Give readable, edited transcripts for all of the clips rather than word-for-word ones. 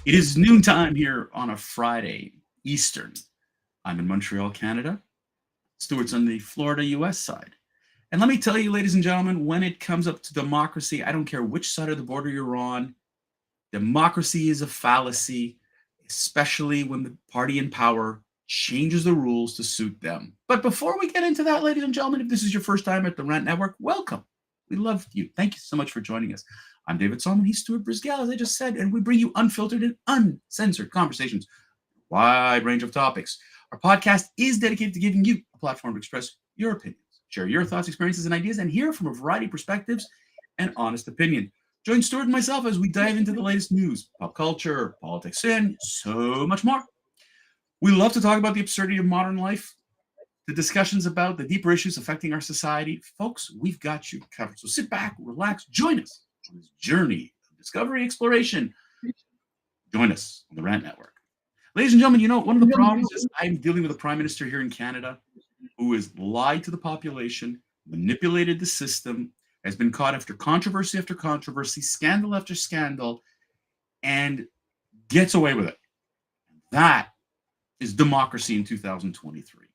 It is noontime here on a Friday, Eastern. I'm in Montreal, Canada. Stuart's on the Florida, US side. And let me tell you, ladies and gentlemen, when it comes up to democracy, I don't care which side of the border you're on, democracy is a fallacy, especially when the party in power changes the rules to suit them. But before we get into that, ladies and gentlemen, if this is your first time at the Rant Network, welcome. We love you. Thank you so much for joining us. I'm David Solomon. He's Stuart Brisgell, as I just said, and we bring you unfiltered and uncensored conversations, wide range of topics. Our podcast is dedicated to giving you a platform to express your opinions, share your thoughts, experiences, and ideas, and hear from a variety of perspectives and honest opinion. Join Stuart and myself as we dive into the latest news, pop culture, politics, and so much more. We love to talk about the absurdity of modern life, the discussions about the deeper issues affecting our society. Folks, we've got you covered. So sit back, relax, join us on this journey of discovery, exploration. Join us on the Rant Network. Ladies and gentlemen, you know, one of the problems is I'm dealing with a prime minister here in Canada who has lied to the population, manipulated the system, has been caught after controversy, scandal after scandal, and gets away with it. That is democracy in 2023.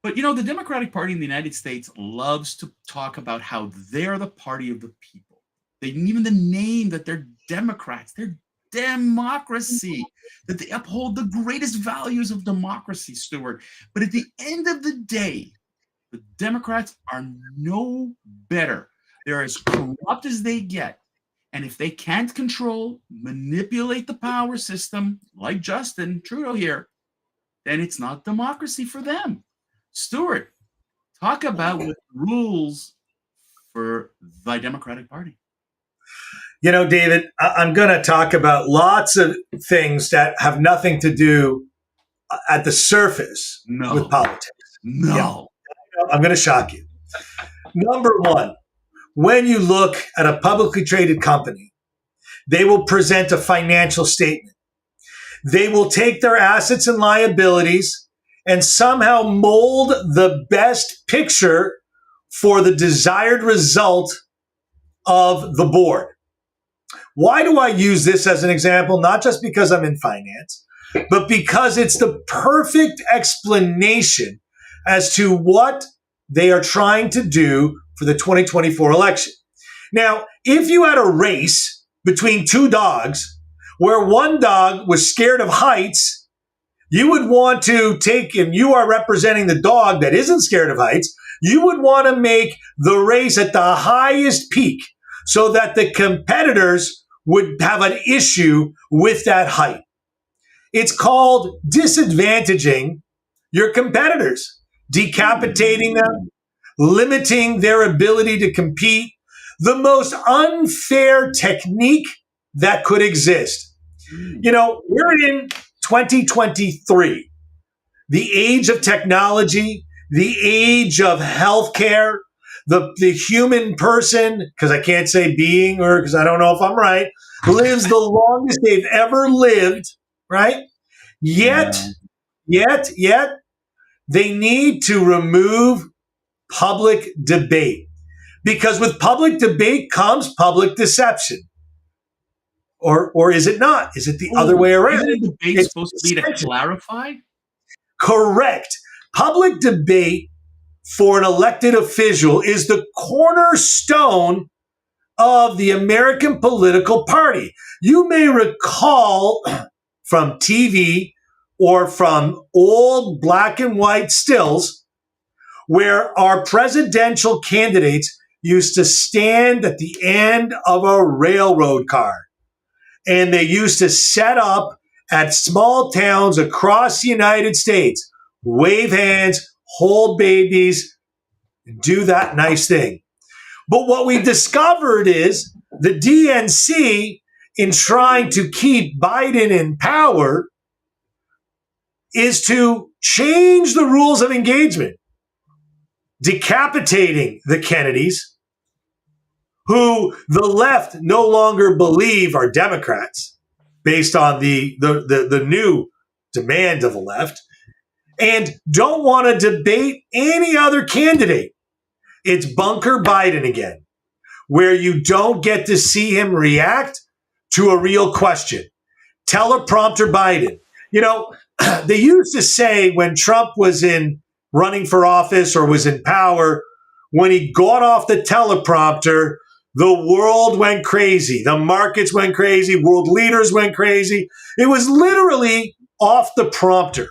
But, you know, the Democratic Party in the United States loves to talk about how they're the party of the people. Even the name that they're Democrats, they're democracy, that they uphold the greatest values of democracy, Stuart. But at the end of the day, the Democrats are no better. They're as corrupt as they get. And if they can't control, manipulate the power system, like Justin Trudeau here, then it's not democracy for them. Stuart, talk about what rules for the Democratic Party. You know, David, I'm going to talk about lots of things that have nothing to do at the surface with politics. No. Yeah. I'm going to shock you. Number one, when you look at a publicly traded company, they will present a financial statement. They will take their assets and liabilities and somehow mold the best picture for the desired result of the board. Why do I use this as an example? Not just because I'm in finance, but because it's the perfect explanation as to what they are trying to do for the 2024 election. Now, if you had a race between two dogs where one dog was scared of heights, you would want to take, and you are representing the dog that isn't scared of heights, you would want to make the race at the highest peak so that the competitors would have an issue with that height. It's called disadvantaging your competitors, decapitating them, limiting their ability to compete, the most unfair technique that could exist. You know, we're in 2023, the age of technology, the age of healthcare, the human person, because I can't say being or because I don't know if I'm right, lives the longest they've ever lived, right? Yet, they need to remove public debate, because with public debate comes public deception. Or is it not? Is it the other way around? Isn't the debate supposed to be to clarify? Correct. Public debate for an elected official is the cornerstone of the American political party. You may recall from TV or from old black and white stills where our presidential candidates used to stand at the end of a railroad car. And they used to set up at small towns across the United States, wave hands, hold babies, do that nice thing. But what we discovered is the DNC, in trying to keep Biden in power, is to change the rules of engagement, decapitating the Kennedys, who the left no longer believe are Democrats based on the new demand of the left, and don't want to debate any other candidate. It's Bunker Biden again, where you don't get to see him react to a real question. Teleprompter Biden. You know, they used to say when Trump was in running for office or was in power, when he got off the teleprompter, the world went crazy. The markets went crazy. World leaders went crazy. It was literally off the prompter.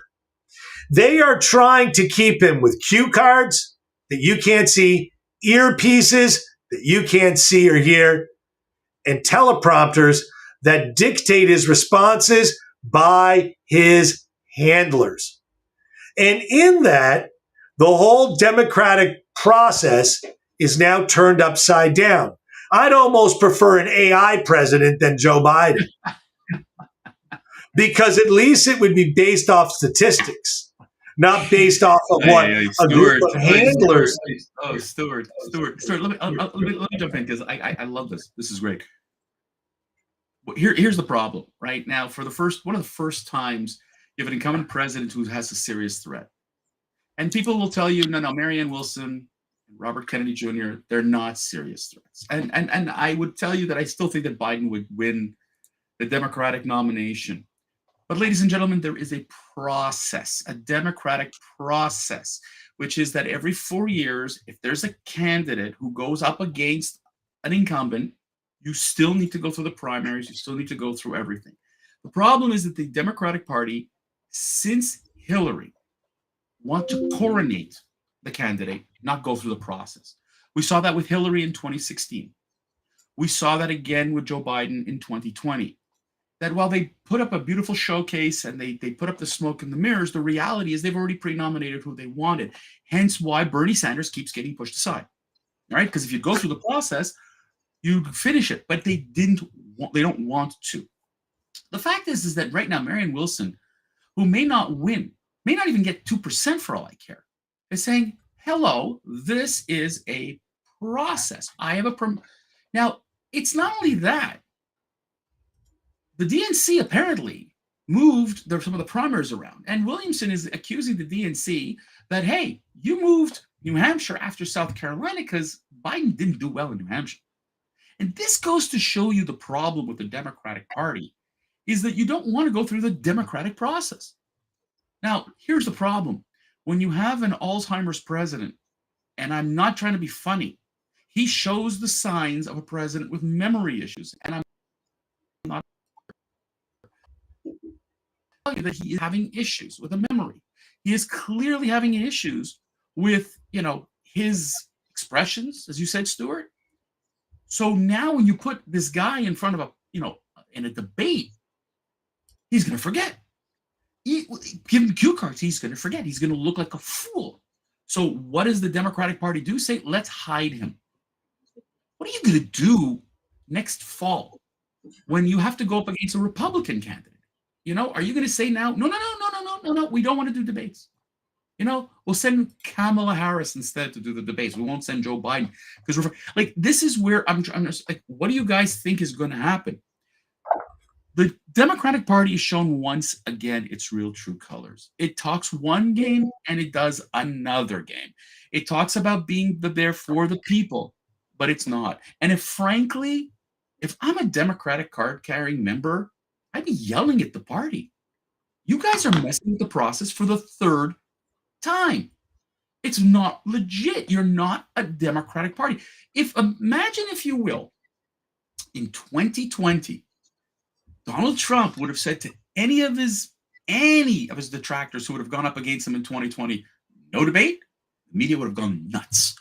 They are trying to keep him with cue cards that you can't see, earpieces that you can't see or hear, and teleprompters that dictate his responses by his handlers. And in that, the whole democratic process is now turned upside down. I'd almost prefer an AI president than Joe Biden because at least it would be based off statistics, not based off of what a group of handlers. Stuart. Let me jump in because I love this. This is great. Here's the problem right now. For one of the first times, you have an incumbent president who has a serious threat, and people will tell you, no, Marianne Wilson, Robert Kennedy Jr., they're not serious threats. And I would tell you that I still think that Biden would win the Democratic nomination. But ladies and gentlemen, there is a process, a democratic process, which is that every 4 years, if there's a candidate who goes up against an incumbent, you still need to go through the primaries. You still need to go through everything. The problem is that the Democratic Party, since Hillary, want to coronate the candidate, not go through the process. We saw that with Hillary in 2016. We saw that again with Joe Biden in 2020. That while they put up a beautiful showcase and they put up the smoke and the mirrors, the reality is they've already pre-nominated who they wanted. Hence why Bernie Sanders keeps getting pushed aside. All right? Because if you go through the process, you finish it. But they don't want to. The fact is that right now, Marianne Wilson, who may not win, may not even get 2% for all I care, is saying, hello, this is a process. I have Now, it's not only that. The DNC apparently moved some of the primaries around. And Williamson is accusing the DNC that, hey, you moved New Hampshire after South Carolina because Biden didn't do well in New Hampshire. And this goes to show you the problem with the Democratic Party is that you don't want to go through the democratic process. Now, here's the problem. When you have an Alzheimer's president, and I'm not trying to be funny, he shows the signs of a president with memory issues. And I'm not telling you that he is having issues with a memory. He is clearly having issues with, his expressions, as you said, Stuart. So now when you put this guy in front of in a debate, he's going to forget. Give him cue cards, he's going to forget. He's going to look like a fool. So what does the Democratic Party do? Say, let's hide him. What are you going to do next fall when you have to go up against a Republican candidate? Are you going to say now, no, we don't want to do debates. We'll send Kamala Harris instead to do the debates. We won't send Joe Biden because this is where I'm just like, what do you guys think is going to happen? The Democratic Party has shown once again its real true colors. It talks one game and it does another game. It talks about being there for the people, but it's not. And if I'm a Democratic card-carrying member, I'd be yelling at the party. You guys are messing with the process for the third time. It's not legit. You're not a Democratic Party. Imagine, if you will, in 2020, Donald Trump would have said to any of his detractors who would have gone up against him in 2020, no debate, the media would have gone nuts.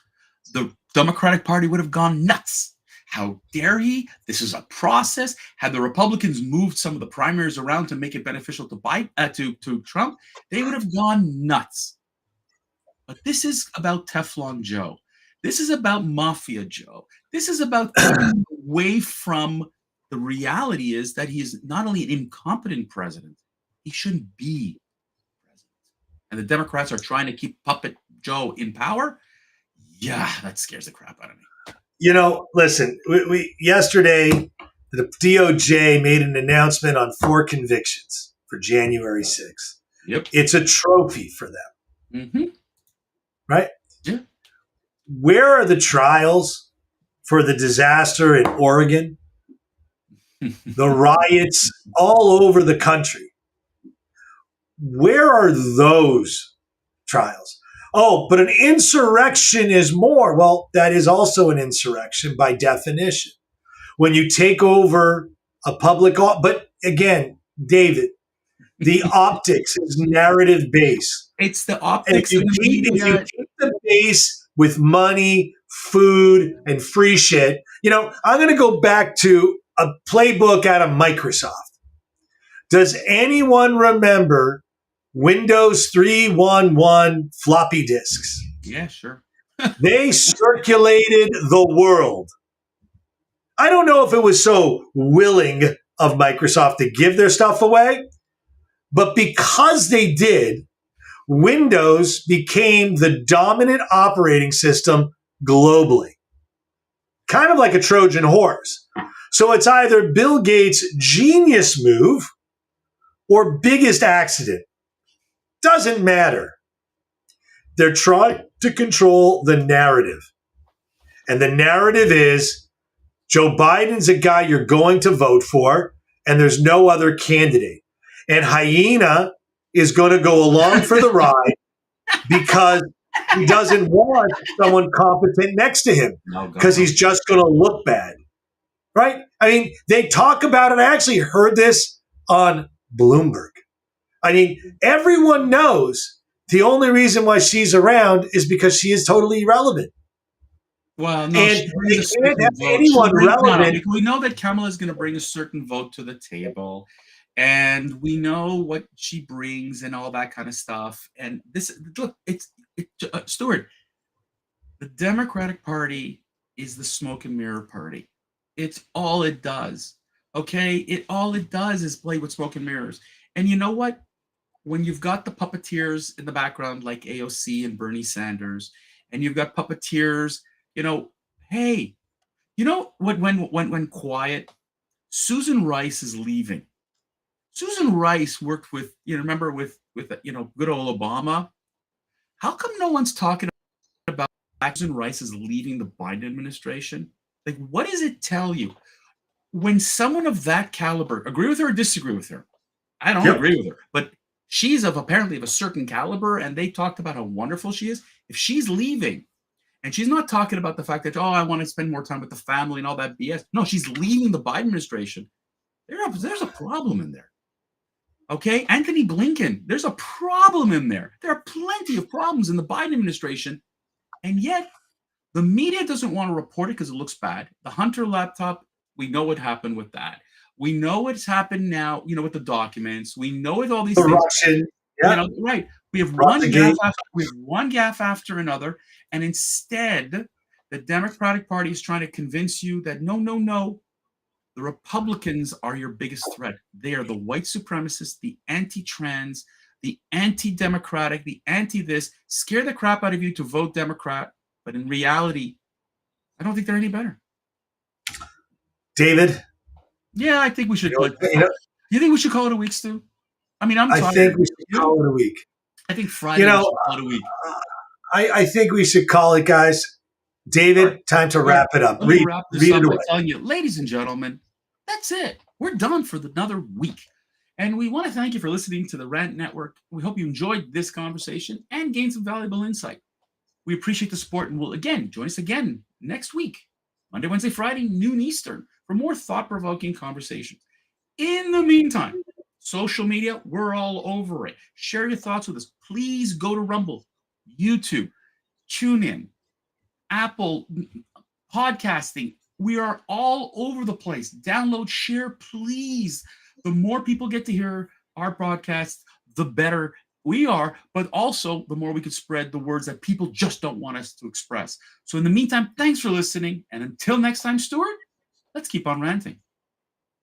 The Democratic Party would have gone nuts. How dare he? This is a process. Had the Republicans moved some of the primaries around to make it beneficial to Biden, to Trump, they would have gone nuts. But this is about Teflon Joe. This is about Mafia Joe. This is about getting away from the reality is that he is not only an incompetent president, he shouldn't be president. And the Democrats are trying to keep Puppet Joe in power. Yeah, that scares the crap out of me. Listen, we yesterday, the DOJ made an announcement on 4 convictions for January 6th. Yep. It's a trophy for them. Mm-hmm. Right? Yeah. Where are the trials for the disaster in Oregon? the riots all over the country. Where are those trials? Oh, but an insurrection is more. Well, that is also an insurrection by definition. When you take over a public, but again, David, the optics is narrative based. It's the And if optics you and the if you media. keep the base with money, food, and free shit, I'm going to go back to a playbook out of Microsoft. Does anyone remember Windows 3.1.1 floppy disks? Yeah, sure. They circulated the world. I don't know if it was so willing of Microsoft to give their stuff away, but because they did, Windows became the dominant operating system globally, kind of like a Trojan horse. So it's either Bill Gates' genius move or biggest accident. Doesn't matter. They're trying to control the narrative. And the narrative is Joe Biden's a guy you're going to vote for, and there's no other candidate. And Hyena is going to go along for the ride because he doesn't want someone competent next to him because he's just going to look bad. Right? I mean, they talk about it. I actually heard this on Bloomberg. I mean, everyone knows the only reason why she's around is because she is totally irrelevant. Well, no, And she they brings a can't certain have vote. anyone relevant. We know that Kamala is going to bring a certain vote to the table, and we know what she brings and all that kind of stuff. And this, look, Stuart, the Democratic Party is the smoke and mirror party. It's all it does. Okay, all it does is play with smoke and mirrors. And you know what? When you've got the puppeteers in the background like AOC and Bernie Sanders, and you've got puppeteers, hey, when quiet, Susan Rice is leaving. Susan Rice worked with, remember with good old Obama. How come no one's talking about Susan Rice is leaving the Biden administration? Like, what does it tell you? When someone of that caliber, agree with her or disagree with her? I don't agree with her, but she's apparently of a certain caliber, and they talked about how wonderful she is. If she's leaving, and she's not talking about the fact that, I want to spend more time with the family and all that BS. No, she's leaving the Biden administration. There's a problem in there. Okay? Anthony Blinken, there's a problem in there. There are plenty of problems in the Biden administration, and yet the media doesn't want to report it because it looks bad. The Hunter laptop, we know what happened with that. We know what's happened now, with the documents. We know with all these things. Russian, yeah. Right. We have one gaffe after another. And instead, the Democratic Party is trying to convince you that no, the Republicans are your biggest threat. They are the white supremacists, the anti-trans, the anti-democratic, the anti-this, scare the crap out of you to vote Democrat. But in reality, I don't think they're any better. David? Yeah, I think we should. You think we should call it a week, Stu? I mean, I think we should call it a week. I think Friday we should call it a week. I think we should call it, guys. David, time to wrap it up. Read it away. I'm telling you, ladies and gentlemen, that's it. We're done for another week. And we want to thank you for listening to the Rant Network. We hope you enjoyed this conversation and gained some valuable insight. We appreciate the support, and we'll join us again next week, Monday, Wednesday, Friday, noon Eastern, for more thought-provoking conversations. In the meantime, social media, we're all over it. Share your thoughts with us. Please go to Rumble, YouTube, TuneIn, Apple podcasting. We are all over the place. Download, share, please. The more people get to hear our broadcasts, the better we are, but also the more we could spread the words that people just don't want us to express. So in the meantime, thanks for listening. And until next time, Stuart, let's keep on ranting.